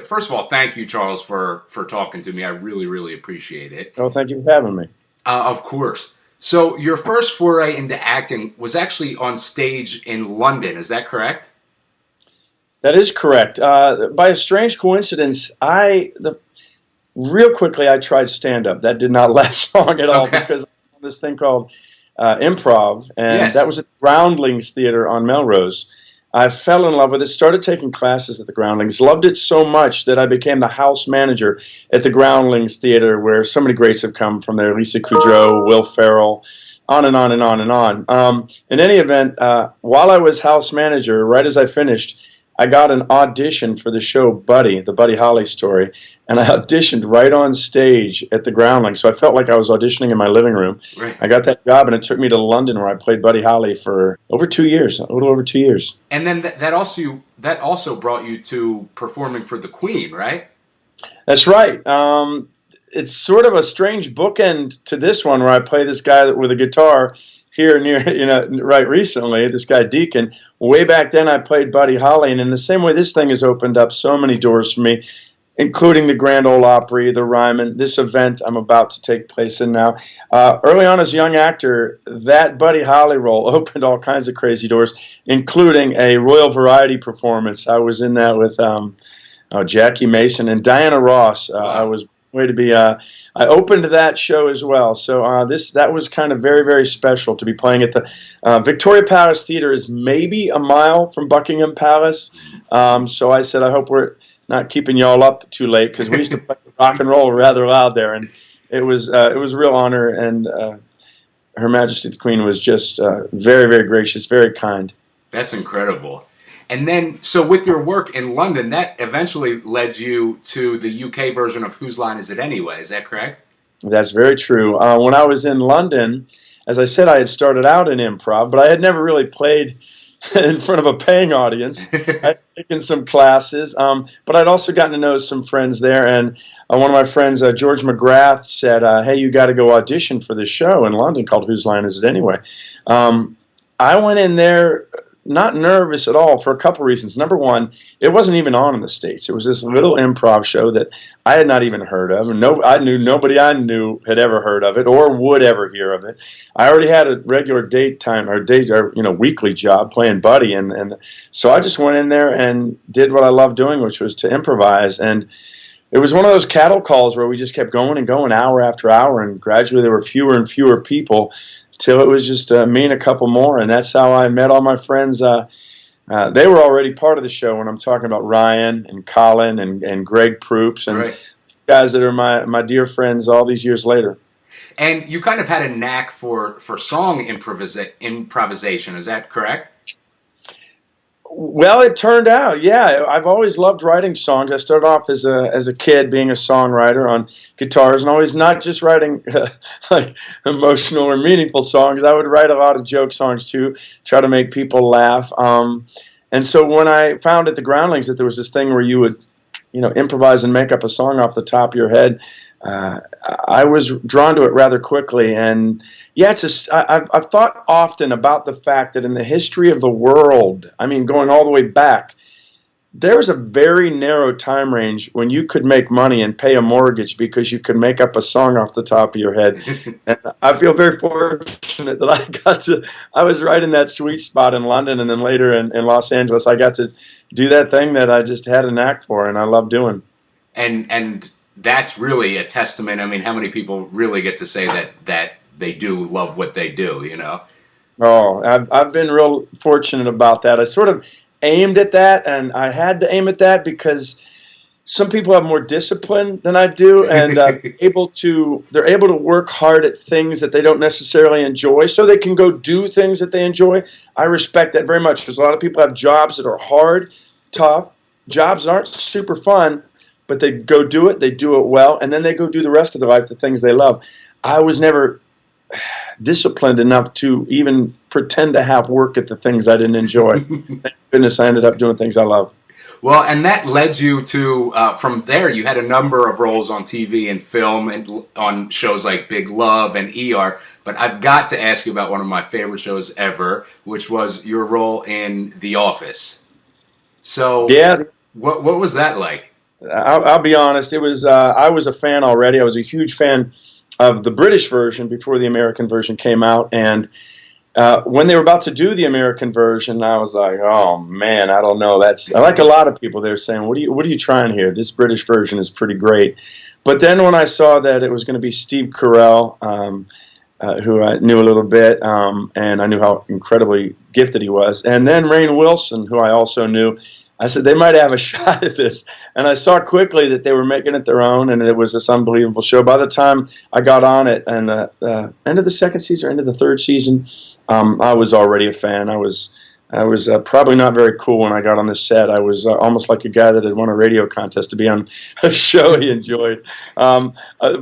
First of all, thank you, Charles, for talking to me. I really, really appreciate it. Oh, thank you for having me. Of course. So your first foray into acting was actually on stage in London. Is that correct? That is correct. By a strange coincidence, real quickly I tried stand-up. That did not last long at all because I found this thing called improv, and that was at Groundlings Theater on Melrose. I fell in love with it, started taking classes at the Groundlings, loved it so much that I became the house manager at the Groundlings Theater, where so many greats have come from there, Lisa Kudrow, Will Ferrell, on and on and on and on. In any event, while I was house manager, right as I finished, I got an audition for the show Buddy, the Buddy Holly story, and I auditioned right on stage at the Groundlings. So I felt like I was auditioning in my living room. Right. I got that job, and it took me to London, where I played Buddy Holly for over 2 years, a little over 2 years. And then that also brought you to performing for the Queen, right? That's right. It's sort of a strange bookend to this one, where I play this guy with a guitar here near, right recently, this guy Deacon. Way back then I played Buddy Holly, and in the same way this thing has opened up so many doors for me, including the Grand Ole Opry, the Ryman, this event I'm about to take place in now. Early on as a young actor, that Buddy Holly role opened all kinds of crazy doors, including a Royal Variety performance. I was in that with Jackie Mason and Diana Ross. I was way to be. I opened that show as well, so that was kind of very, very special to be playing at the Victoria Palace Theater. Is maybe a mile from Buckingham Palace, so I said I hope we're not keeping y'all up too late, because we used to play rock and roll rather loud there, and it was a real honor. And Her Majesty the Queen was just very, very gracious, very kind. That's incredible. And then, so with your work in London, that eventually led you to the UK version of Whose Line Is It Anyway? Is that correct? That's very true. When I was in London, as I said, I had started out in improv, but I had never really played in front of a paying audience. I'd taken some classes, but I'd also gotten to know some friends there. And one of my friends, George McGrath, said, hey, you got to go audition for this show in London called Whose Line Is It Anyway? I went in there not nervous at all for a couple reasons. Number one, it wasn't even on in the States. It was this little improv show that I had not even heard of, and nobody I knew had ever heard of it or would ever hear of it. I already had a regular weekly job playing Buddy, and so I just went in there and did what I loved doing, which was to improvise. And it was one of those cattle calls where we just kept going and going hour after hour, and gradually there were fewer and fewer people, till it was just me and a couple more, and that's how I met all my friends. They were already part of the show when I'm talking about Ryan and Colin and Greg Proops and guys that are my dear friends all these years later. And you kind of had a knack for song improvisation, is that correct? Well, it turned out, yeah. I've always loved writing songs. I started off as a kid being a songwriter on guitars, and always not just writing like emotional or meaningful songs. I would write a lot of joke songs too, try to make people laugh. And so when I found at the Groundlings that there was this thing where you would, improvise and make up a song off the top of your head, I was drawn to it rather quickly. And yeah, I've thought often about the fact that in the history of the world, I mean, going all the way back, there was a very narrow time range when you could make money and pay a mortgage because you could make up a song off the top of your head. And I feel very fortunate that I was right in that sweet spot in London, and then later in Los Angeles, I got to do that thing that I just had a knack for and I love doing. And that's really a testament. I mean, how many people really get to say that they do love what they do, Oh, I've been real fortunate about that. I sort of aimed at that, and I had to aim at that because some people have more discipline than I do, and they're able to work hard at things that they don't necessarily enjoy so they can go do things that they enjoy. I respect that very much because a lot of people have jobs that are hard, tough. Jobs aren't super fun, but they go do it, they do it well, and then they go do the rest of their life the things they love. I was never disciplined enough to even pretend to have work at the things I didn't enjoy. Thank goodness I ended up doing things I love. Well, and that led you to, from there, you had a number of roles on TV and film and on shows like Big Love and ER. But I've got to ask you about one of my favorite shows ever, which was your role in The Office. So, yeah. What was that like? I'll be honest. It was I was a fan already. I was a huge fan of the British version before the American version came out, and when they were about to do the American version, I was like, "Oh man, I don't know." That's like a lot of people. They're saying, "What are you trying here? This British version is pretty great." But then when I saw that it was going to be Steve Carell, who I knew a little bit, and I knew how incredibly gifted he was, and then Rainn Wilson, who I also knew, I said they might have a shot at this. And I saw quickly that they were making it their own, and it was this unbelievable show. By the time I got on it, and end of the second season, or end of the third season, I was already a fan. I was probably not very cool when I got on the set. I was almost like a guy that had won a radio contest to be on a show he enjoyed. A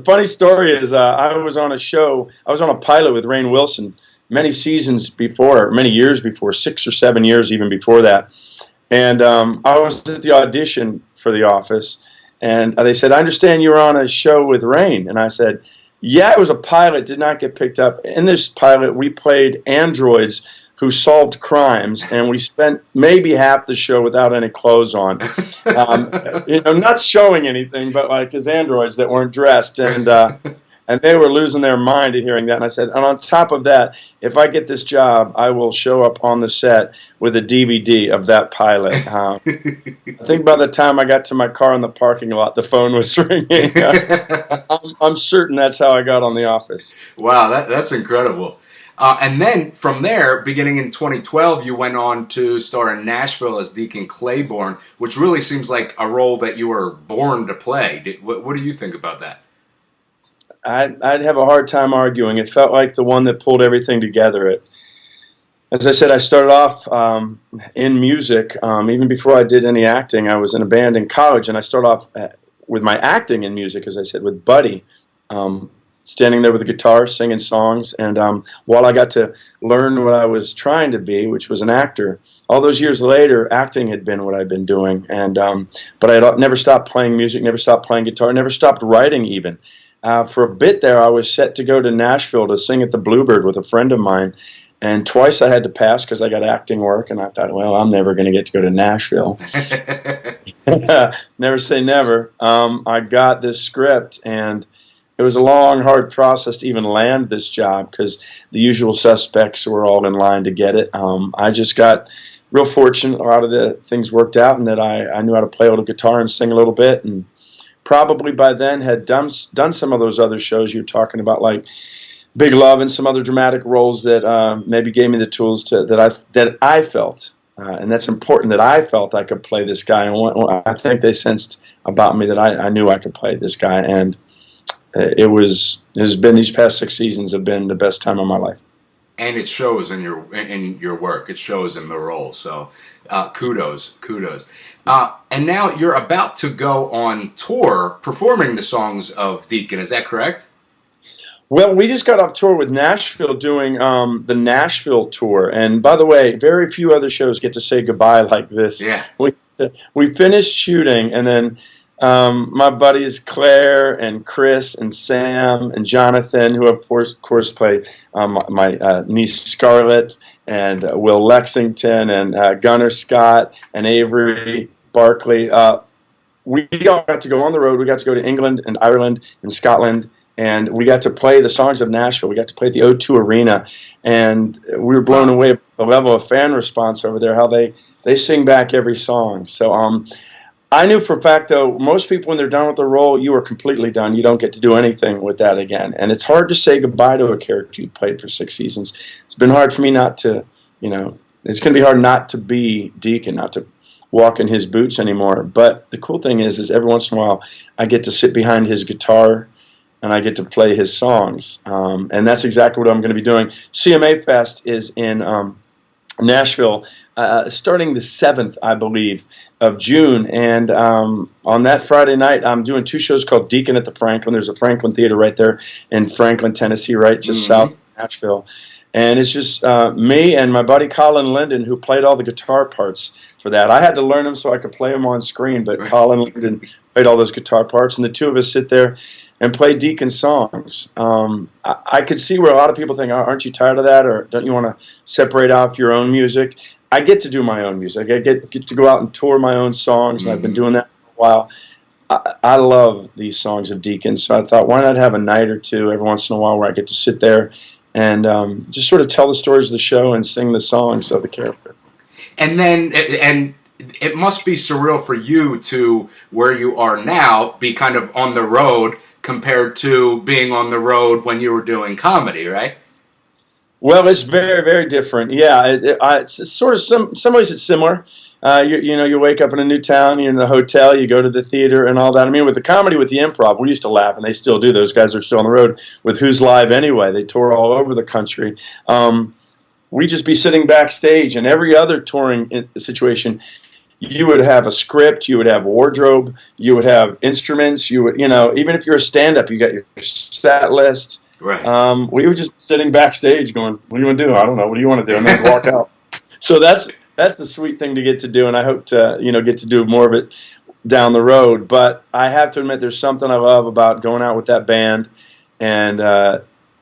funny story is I was on a pilot with Rainn Wilson many seasons before, many years before, 6 or 7 years even before that. And I was at the audition for The Office, and they said, "I understand you were on a show with Rainn." And I said, "Yeah, it was a pilot, did not get picked up. In this pilot, we played androids who solved crimes, and we spent maybe half the show without any clothes on. Not showing anything, but like as androids that weren't dressed." And they were losing their mind at hearing that. And I said, and on top of that, if I get this job, I will show up on the set with a DVD of that pilot. I think by the time I got to my car in the parking lot, the phone was ringing. I'm certain that's how I got on The Office. Wow, that's incredible. And then from there, beginning in 2012, you went on to star in Nashville as Deacon Claybourne, which really seems like a role that you were born to play. What do you think about that? I'd have a hard time arguing. It felt like the one that pulled everything together. As I said, I started off in music. Even before I did any acting, I was in a band in college, and I started off with my acting in music, as I said, with Buddy, standing there with a guitar, singing songs. And while I got to learn what I was trying to be, which was an actor, all those years later, acting had been what I'd been doing. And but I never stopped playing music, never stopped playing guitar, never stopped writing even. For a bit there, I was set to go to Nashville to sing at the Bluebird with a friend of mine, and twice I had to pass because I got acting work, and I thought, well, I'm never going to get to go to Nashville. Never say never. I got this script, and it was a long, hard process to even land this job because the usual suspects were all in line to get it. I just got real fortunate. A lot of the things worked out, and that I knew how to play a little guitar and sing a little bit, and probably by then had done some of those other shows you're talking about, like Big Love and some other dramatic roles that maybe gave me the tools that I felt, and that's important, that I felt I could play this guy. And I think they sensed about me that I knew I could play this guy, and has been these past 6 seasons have been the best time of my life. And it shows in your work. It shows in the role. So kudos. And now you're about to go on tour performing the songs of Deacon. Is that correct? Well, we just got off tour with Nashville doing the Nashville Tour. And by the way, very few other shows get to say goodbye like this. Yeah. We finished shooting, and then my buddies Claire and Chris and Sam and Jonathan, who of course play my niece Scarlett, and Will Lexington and Gunnar Scott and Avery Barkley. We all got to go on the road. We got to go to England and Ireland and Scotland, and we got to play the songs of Nashville. We got to play at the O2 Arena, and we were blown away by the level of fan response over there, how they sing back every song. So I knew for a fact, though, most people, when they're done with the role, you are completely done. You don't get to do anything with that again. And it's hard to say goodbye to a character you played for 6 seasons. It's been hard for me not to, it's going to be hard not to be Deacon, not to walk in his boots anymore. But the cool thing is every once in a while, I get to sit behind his guitar and I get to play his songs. And that's exactly what I'm going to be doing. CMA Fest is in Nashville, starting the 7th, I believe, of June. And on that Friday night, I'm doing 2 shows called Deacon at the Franklin. There's a Franklin Theater right there in Franklin, Tennessee, right just south of Nashville. And it's just me and my buddy Colin Linden, who played all the guitar parts for that. I had to learn them so I could play them on screen, but Colin Linden played all those guitar parts. And the 2 of us sit there and play Deacon songs. I could see where a lot of people think, aren't you tired of that, or don't you want to separate off your own music? I get to do my own music. I get to go out and tour my own songs, and I've been doing that for a while. I love these songs of Deacon, so I thought, why not have a night or two every once in a while where I get to sit there and just sort of tell the stories of the show and sing the songs of the character. And then, and it must be surreal for you to, where you are now, be kind of on the road compared to being on the road when you were doing comedy, right? Well, it's very, very different. Yeah, it's sort of some ways it's similar. You wake up in a new town, you're in the hotel, you go to the theater and all that. I mean, with the comedy, with the improv, we used to laugh, and they still do. Those guys are still on the road with Who's Live Anyway. They tour all over the country. We just be sitting backstage, and every other touring situation, you would have a script, you would have wardrobe, you would have instruments, you would, even if you're a stand-up, you got your set list. Right. We were just sitting backstage going, what do you want to do? I don't know. What do you want to do? And then walk out. So that's the sweet thing to get to do, and I hope to, get to do more of it down the road. But I have to admit, there's something I love about going out with that band and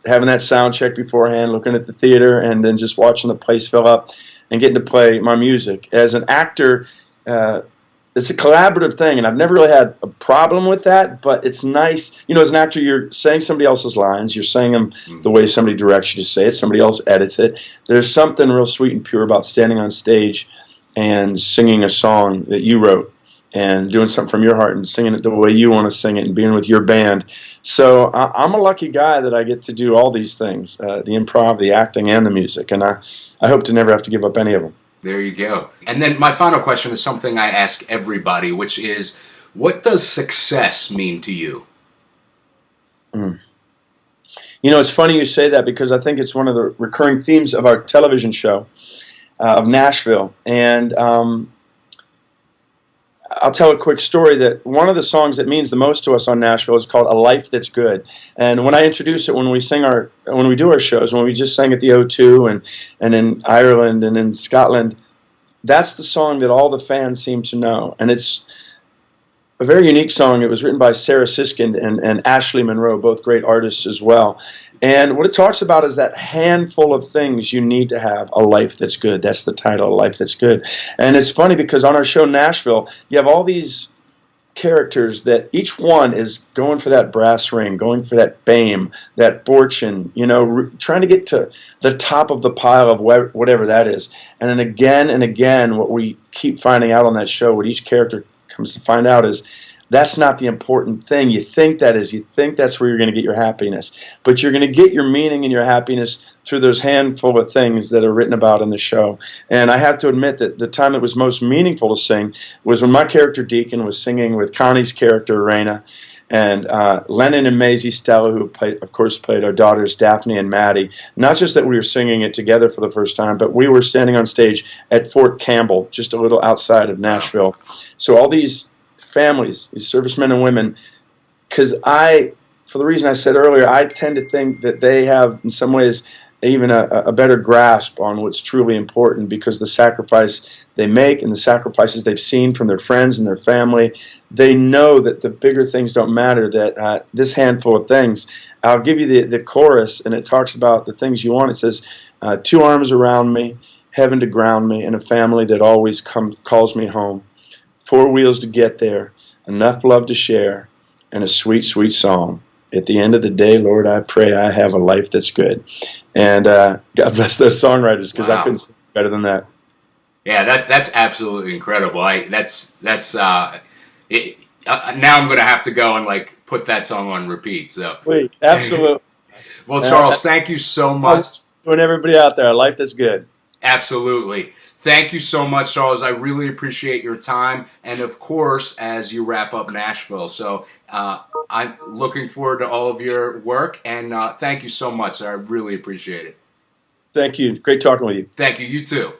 having that sound check beforehand, looking at the theater, and then just watching the place fill up and getting to play my music. As an actor, it's a collaborative thing, and I've never really had a problem with that, but it's nice. As an actor, you're saying somebody else's lines. You're saying them the way somebody directs you to say it. Somebody else edits it. There's something real sweet and pure about standing on stage and singing a song that you wrote and doing something from your heart and singing it the way you want to sing it and being with your band. So I'm a lucky guy that I get to do all these things, the improv, the acting, and the music, and I hope to never have to give up any of them. There you go. And then my final question is something I ask everybody, which is, what does success mean to you? It's funny you say that, because I think it's one of the recurring themes of our television show of Nashville. And I'll tell a quick story that one of the songs that means the most to us on Nashville is called A Life That's Good. And when I introduce it, when we do our shows, when we just sang at the O2 and in Ireland and in Scotland, that's the song that all the fans seem to know. And it's a very unique song. It was written by Sarah Siskind and Ashley Monroe, both great artists as well. And what it talks about is that handful of things you need to have a life that's good. That's the title, A Life That's Good. And it's funny because on our show Nashville, you have all these characters that each one is going for that brass ring, going for that fame, that fortune, trying to get to the top of the pile of whatever that is. And then again and again, what we keep finding out on that show, what each character comes to find out is that's not the important thing. You think that is. You think that's where you're going to get your happiness. But you're going to get your meaning and your happiness through those handful of things that are written about in the show. And I have to admit that the time that was most meaningful to sing was when my character Deacon was singing with Connie's character Raina, and Lennon and Maisie Stella, who of course played our daughters Daphne and Maddie. Not just that we were singing it together for the first time, but we were standing on stage at Fort Campbell, just a little outside of Nashville. So all these families, these servicemen and women, because for the reason I said earlier, I tend to think that they have, in some ways, even a better grasp on what's truly important, because the sacrifice they make and the sacrifices they've seen from their friends and their family, they know that the bigger things don't matter, that this handful of things. I'll give you the chorus, and it talks about the things you want. It says, 2 arms around me, heaven to ground me, and a family that always calls me home. 4 wheels to get there, enough love to share, and a sweet, sweet song. At the end of the day, Lord, I pray I have a life that's good. And God bless those songwriters, because I couldn't sing better than that. Yeah, that's absolutely incredible. Now I'm going to have to go and put that song on repeat. So wait, absolutely. Well, Charles, thank you so much. And everybody out there, a life that's good. Absolutely. Thank you so much, Charles. I really appreciate your time, and of course, as you wrap up Nashville. So I'm looking forward to all of your work, and thank you so much. I really appreciate it. Thank you. Great talking with you. Thank you. You too.